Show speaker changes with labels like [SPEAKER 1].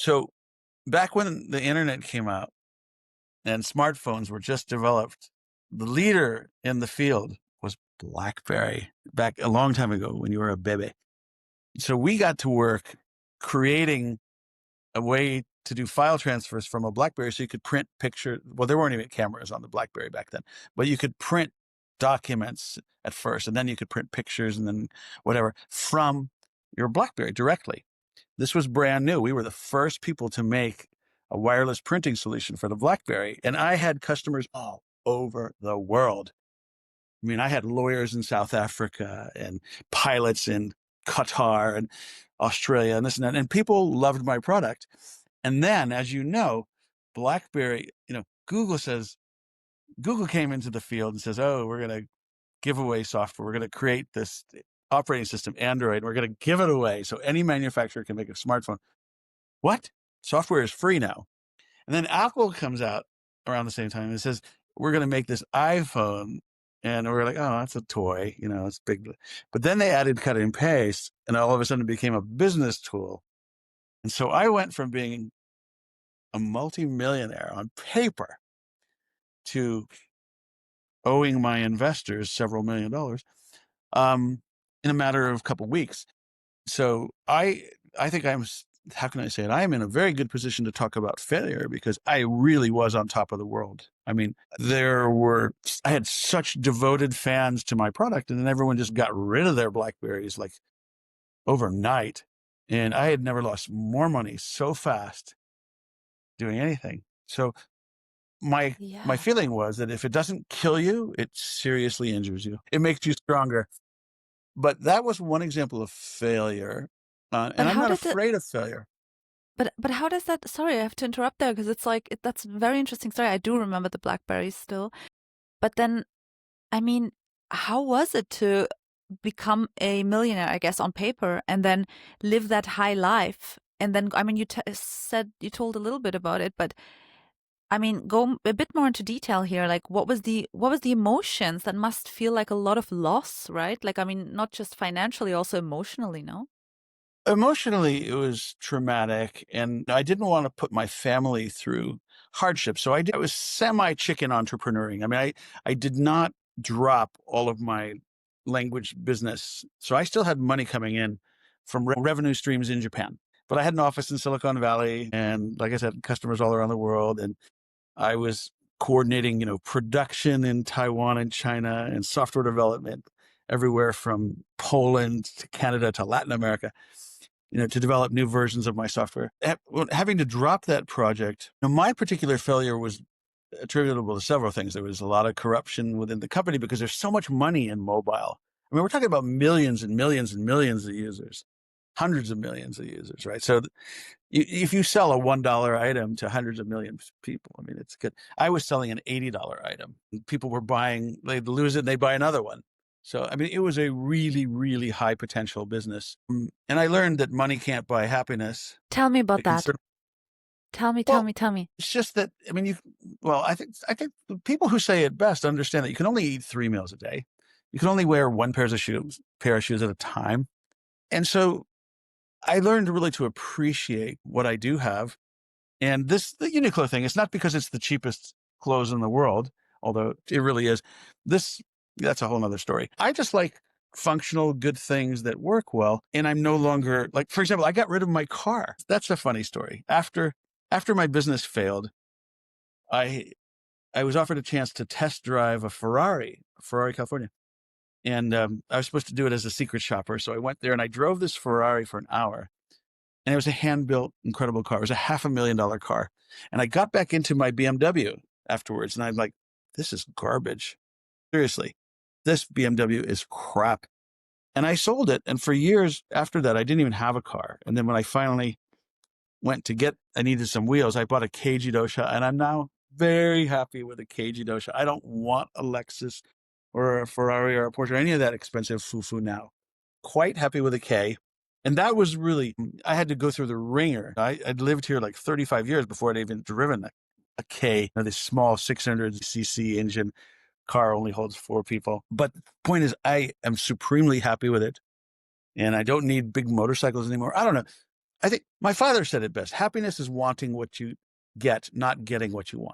[SPEAKER 1] So back when the internet came out and smartphones were just developed, the leader in the field was BlackBerry back a long time ago when you were a baby. So we got to work creating a way to do file transfers from a BlackBerry so you could print pictures. Well, there weren't even cameras on the BlackBerry back then, but you could print documents at first, and then you could print pictures and then whatever from your BlackBerry directly. This was brand new. We were the first people to make a wireless printing solution for the BlackBerry, and I had customers all over the world. I mean, I had lawyers in South Africa and pilots in Qatar and Australia and this and that, and people loved my product. And then, as you know, BlackBerry, Google came into the field and says, oh, we're going to give away software. We're going to create this operating system, Android. We're going to give it away so any manufacturer can make a smartphone. What? Software is free now. And then Apple comes out around the same time and says, we're going to make this iPhone. And we're like, oh, that's a toy, it's big. But then they added cut and paste, and all of a sudden it became a business tool. And so I went from being a multi-millionaire on paper to owing my investors several $1 million in a matter of a couple of weeks. So I think how can I say it? I am in a very good position to talk about failure because I really was on top of the world. I mean, I had such devoted fans to my product, and then everyone just got rid of their BlackBerries like overnight. And I had never lost more money so fast doing anything. So my
[SPEAKER 2] Yeah.
[SPEAKER 1] feeling was that if it doesn't kill you, it seriously injures you. It makes you stronger. But that was one example of failure.
[SPEAKER 2] But
[SPEAKER 1] And I'm
[SPEAKER 2] how
[SPEAKER 1] not
[SPEAKER 2] did it,
[SPEAKER 1] afraid of failure.
[SPEAKER 2] but how does that, sorry, I have to interrupt there because it's like, that's very interesting. Sorry, I do remember the Blackberries still. But then, I mean, how was it to become a millionaire, I guess, on paper and then live that high life? And then, I mean, you told a little bit about it, but I mean, go a bit more into detail here. Like, what was the emotions? That must feel like a lot of loss, right? Like, I mean, not just financially, also emotionally, no?
[SPEAKER 1] Emotionally, it was traumatic, and I didn't want to put my family through hardship. So I was semi-chicken entrepreneuring. I mean, I did not drop all of my language business. So I still had money coming in from revenue streams in Japan. But I had an office in Silicon Valley, and like I said, customers all around the world. And I was coordinating, production in Taiwan and China and software development everywhere from Poland to Canada to Latin America, to develop new versions of my software. Having to drop that project, my particular failure was attributable to several things. There was a lot of corruption within the company because there's so much money in mobile. I mean, we're talking about millions and millions and millions of users, hundreds of millions of users, right? So if you sell a $1 item to hundreds of millions of people, I mean, it's good. I was selling an $80 item. People were buying, they'd lose it and they buy another one. So, I mean, it was a really, really high potential business. And I learned that money can't buy happiness.
[SPEAKER 2] Tell me about
[SPEAKER 1] It can
[SPEAKER 2] that. Tell me, tell
[SPEAKER 1] well,
[SPEAKER 2] me, tell me.
[SPEAKER 1] it's just that, I mean, I think the people who say it best understand that you can only eat 3 meals a day. You can only wear one pair of shoes at a time. And so I learned really to appreciate what I do have. And the Uniqlo thing, it's not because it's the cheapest clothes in the world, although it really is. That's a whole nother story. I just like functional, good things that work well. And I'm no longer like, for example, I got rid of my car. That's a funny story. After my business failed, I I was offered a chance to test drive a Ferrari, California. And I was supposed to do it as a secret shopper. So I went there and I drove this Ferrari for an hour. And it was a hand-built, incredible car. It was a $500,000 car. And I got back into my BMW afterwards, and I'm like, this is garbage. Seriously, this BMW is crap. And I sold it. And for years after that, I didn't even have a car. And then when I finally I needed some wheels, I bought a KG Dosha, and I'm now very happy with a KG Dosha. I don't want a Lexus or a Ferrari or a Porsche or any of that expensive foo-foo now. Quite happy with a K. And that was really, I had to go through the ringer. I'd lived here like 35 years before I'd even driven a K, this small 600cc engine car only holds 4 people. But the point is, I am supremely happy with it. And I don't need big motorcycles anymore. I don't know. I think my father said it best. Happiness is wanting what you get, not getting what you want.